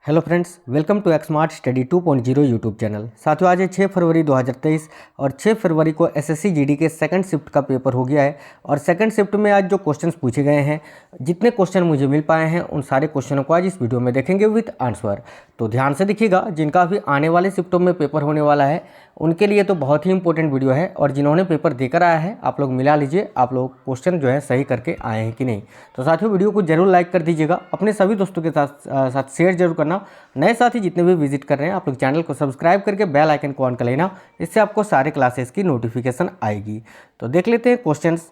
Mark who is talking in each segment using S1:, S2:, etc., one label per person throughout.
S1: Hello friends, welcome to Xmart study 2.0 YouTube channel. साथियों, आज है 6 फरवरी 2023 और 6 फरवरी को एसएससी जीडी के सेकंड शिफ्ट का पेपर हो गया है। और सेकंड शिफ्ट में आज जो क्वेश्चंस पूछे गए हैं, जितने क्वेश्चन मुझे मिल पाए हैं, उन सारे क्वेश्चनों को आज इस वीडियो में देखेंगे विद आंसर। तो ध्यान से देखिएगा, जिनका भी आने वाले शिफ्टों में पेपर होने वाला है उनके लिए तो बहुत ही इंपॉर्टेंट वीडियो है। और जिन्होंने पेपर देकर आया है, आप लोग मिला लीजिए, आप लोग क्वेश्चन जो है सही करके आए हैं कि नहीं। तो साथियों, वीडियो को जरूर लाइक कर दीजिएगा, अपने सभी दोस्तों के साथ शेयर जरूर करना। नए साथी जितने भी विजिट कर रहे हैं, आप लोग चैनल को सब्सक्राइब करके बेल आइकन को ऑन कर लेना, इससे आपको सारे क्लासेस की नोटिफिकेशन आएगी। तो देख लेते हैं क्वेश्चंस।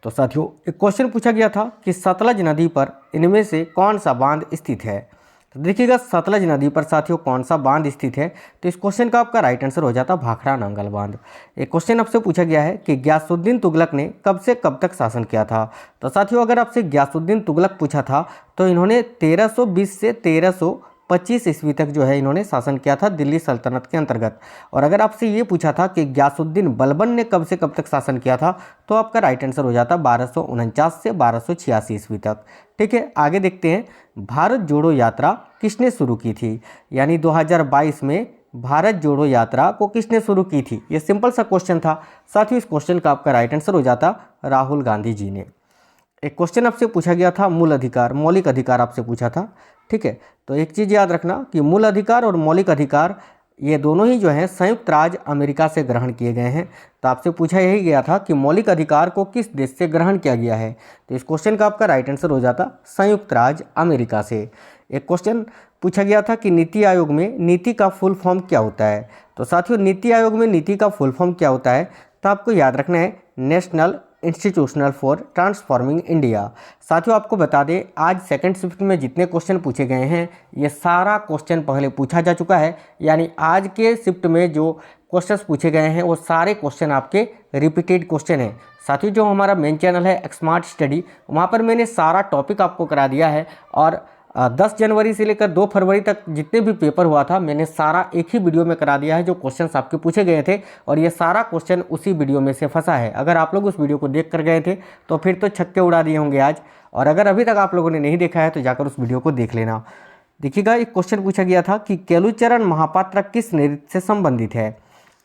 S1: तो साथियों, एक क्वेश्चन पूछा गया था कि सतलज नदी पर इनमें से कौन सा बांध स्थित है। तो देखिएगा, सतलज नदी पर साथियों कौन सा बांध स्थित है, तो इस क्वेश्चन का आपका राइट आंसर हो जाता भाखड़ा नांगल बांध। एक क्वेश्चन आपसे पूछा गया है कि गयासुद्दीन तुगलक ने कब से कब तक शासन किया था। तो साथियों, अगर आपसे गयासुद्दीन तुगलक पूछा था तो इन्होंने 1320 से 1325 ईस्वी तक जो है इन्होंने शासन किया था दिल्ली सल्तनत के अंतर्गत। और अगर आपसे ये पूछा था कि गयासुद्दीन बलबन ने कब से कब तक शासन किया था, तो आपका राइट आंसर हो जाता 1249 से 1286 ईस्वी तक। ठीक है, आगे देखते हैं, भारत जोड़ो यात्रा किसने शुरू की थी। यानी 2022 में भारत जोड़ो यात्रा को किसने शुरू की थी। ये सिंपल सा क्वेश्चन था साथियों। इस क्वेश्चन का आपका राइट आंसर हो जाता राहुल गांधी जी ने। एक क्वेश्चन आपसे पूछा गया था मूल अधिकार, मौलिक अधिकार आपसे पूछा था। ठीक है, तो एक चीज़ याद रखना कि मूल अधिकार और मौलिक अधिकार ये दोनों ही जो हैं संयुक्त राज्य अमेरिका से ग्रहण किए गए हैं। तो आपसे पूछा यही गया था कि मौलिक अधिकार को किस देश से ग्रहण किया गया है। तो इस क्वेश्चन का आपका राइट आंसर हो जाता संयुक्त राज्य अमेरिका से। एक क्वेश्चन पूछा गया था कि नीति आयोग में नीति का फुल फॉर्म क्या होता है। तो साथियों, नीति आयोग में नीति का फुल फॉर्म क्या होता है, तो आपको याद रखना है national institutional for transforming India. साथियों, आपको बता दें, आज सेकंड शिफ्ट में जितने क्वेश्चन पूछे गए हैं, ये सारा क्वेश्चन पहले पूछा जा चुका है। यानी आज के शिफ्ट में जो क्वेश्चंस पूछे गए हैं वो सारे क्वेश्चन आपके रिपीटेड क्वेश्चन हैं। साथियों, जो हमारा मेन चैनल है एक्समार्ट स्टडी, वहाँ पर मैंने सारा टॉपिक आपको करा दिया है। और 10 जनवरी से लेकर 2 फरवरी तक जितने भी पेपर हुआ था, मैंने सारा एक ही वीडियो में करा दिया है, जो क्वेश्चंस आपके पूछे गए थे। और ये सारा क्वेश्चन उसी वीडियो में से फंसा है। अगर आप लोग उस वीडियो को देख कर गए थे तो फिर तो छक्के उड़ा दिए होंगे आज। और अगर अभी तक आप लोगों ने नहीं देखा है तो जाकर उस वीडियो को देख लेना। देखिएगा, एक क्वेश्चन पूछा गया था कि केलुचरण महापात्रा किस नृत्य से संबंधित है।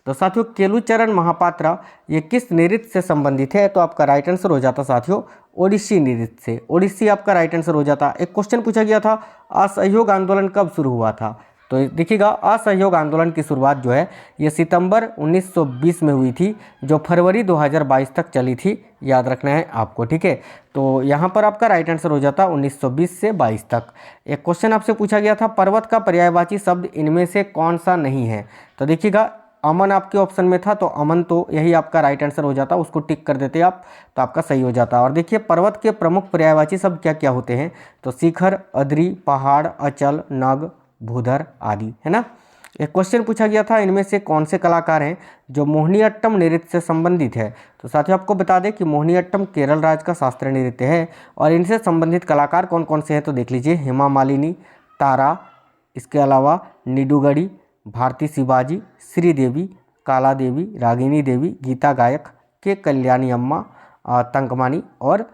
S1: तो साथियों, केलुचरण महापात्रा ये किस नृत्य से संबंधित है, तो आपका राइट आंसर हो जाता साथियों ओडिसी नृत्य से। ओडिसी आपका राइट आंसर हो जाता। एक क्वेश्चन पूछा गया था असहयोग आंदोलन कब शुरू हुआ था। तो देखिएगा, असहयोग आंदोलन की शुरुआत जो है ये सितंबर 1920 में हुई थी, जो फरवरी 2022 तक चली थी। याद रखना है आपको। ठीक है, तो यहाँ पर आपका राइट आंसर हो जाता 1920 से 22 तक। एक क्वेश्चन आपसे पूछा गया था पर्वत का पर्यायवाची शब्द इनमें से कौन सा नहीं है। तो देखिएगा, अमन आपके ऑप्शन में था, तो अमन तो यही आपका राइट आंसर हो जाता, उसको टिक कर देते आप तो आपका सही हो जाता। और देखिए, पर्वत के प्रमुख पर्यायवाची शब्द क्या क्या होते हैं, तो शिखर, अद्री, पहाड़, अचल, नग, भूधर आदि, है ना। एक क्वेश्चन पूछा गया था इनमें से कौन से कलाकार हैं जो मोहिनीअट्टम नृत्य से संबंधित है। तो साथियों, आपको बता दें कि मोहिनीअट्टम केरल राज्य का शास्त्रीय नृत्य है। और इनसे संबंधित कलाकार कौन कौन से हैं, तो देख लीजिए, हेमा मालिनी, तारा, इसके अलावा निडुगढ़ी, भारती शिवाजी, श्रीदेवी, काला देवी, रागिनी देवी, गीता गायक, के कल्याणी अम्मा, तंकमानी और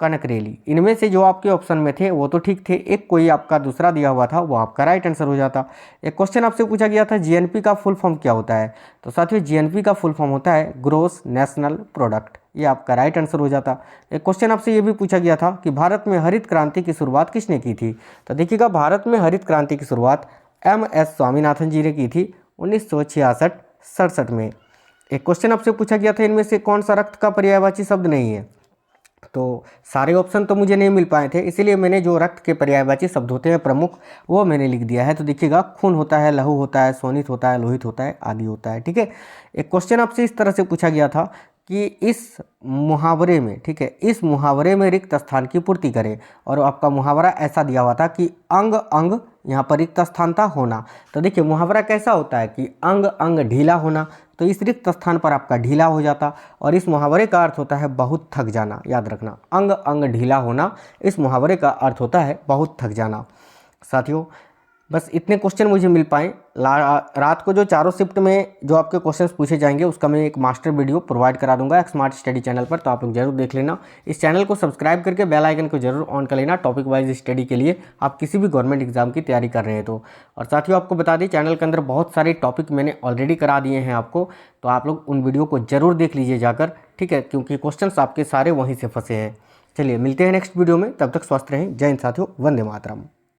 S1: कनकरेली। इनमें से जो आपके ऑप्शन में थे वो तो ठीक थे, एक कोई आपका दूसरा दिया हुआ था, वो आपका राइट आंसर हो जाता। एक क्वेश्चन आपसे पूछा गया था जीएनपी का फुल फॉर्म क्या होता है। तो साथियों, जीएनपी का फुल फॉर्म होता है ग्रोस नेशनल प्रोडक्ट। ये आपका राइट आंसर हो जाता। एक क्वेश्चन आपसे ये भी पूछा गया था कि भारत में हरित क्रांति की शुरुआत किसने की थी। तो देखिएगा, भारत में हरित क्रांति की शुरुआत MS स्वामीनाथन जी ने की थी 1966-67 में। एक क्वेश्चन आपसे पूछा गया था इनमें से कौन सा रक्त का पर्यायवाची शब्द नहीं है। तो सारे ऑप्शन तो मुझे नहीं मिल पाए थे, इसीलिए मैंने जो रक्त के पर्यायवाची शब्द होते हैं प्रमुख, वो मैंने लिख दिया है। तो देखिएगा, खून होता है, लहू होता है, शोणित होता है, लोहित होता है, आदि होता है। ठीक है, एक क्वेश्चन आपसे इस तरह से पूछा गया था कि इस मुहावरे में, ठीक है, इस मुहावरे में रिक्त स्थान की पूर्ति करें। और आपका मुहावरा ऐसा दिया हुआ था कि अंग अंग, यहाँ पर रिक्त स्थान था होना। तो देखिए, मुहावरा कैसा होता है कि अंग अंग ढीला होना, तो इस रिक्त स्थान पर आपका ढीला हो जाता। और इस मुहावरे का अर्थ होता है बहुत थक जाना। याद रखना, अंग अंग ढीला होना, इस मुहावरे का अर्थ होता है बहुत थक जाना। साथियों, बस इतने क्वेश्चन मुझे मिल पाए। रात को जो चारों शिफ्ट में जो आपके क्वेश्चंस पूछे जाएंगे उसका मैं एक मास्टर वीडियो प्रोवाइड करा दूंगा एक स्मार्ट स्टडी चैनल पर, तो आप लोग जरूर देख लेना। इस चैनल को सब्सक्राइब करके बेल आइकन को जरूर ऑन कर लेना टॉपिक वाइज स्टडी के लिए, आप किसी भी गवर्नमेंट एग्जाम की तैयारी कर रहे हैं तो। और साथियों आपको बता दें चैनल के अंदर बहुत सारे टॉपिक मैंने ऑलरेडी करा दिए हैं आपको, तो आप लोग उन वीडियो को जरूर देख लीजिए जाकर, ठीक है, क्योंकि क्वेश्चंस आपके सारे वहीं से फंसे हैं। चलिए मिलते हैं नेक्स्ट वीडियो में, तब तक स्वस्थ रहें। जय हिंद साथियों, वंदे मातरम।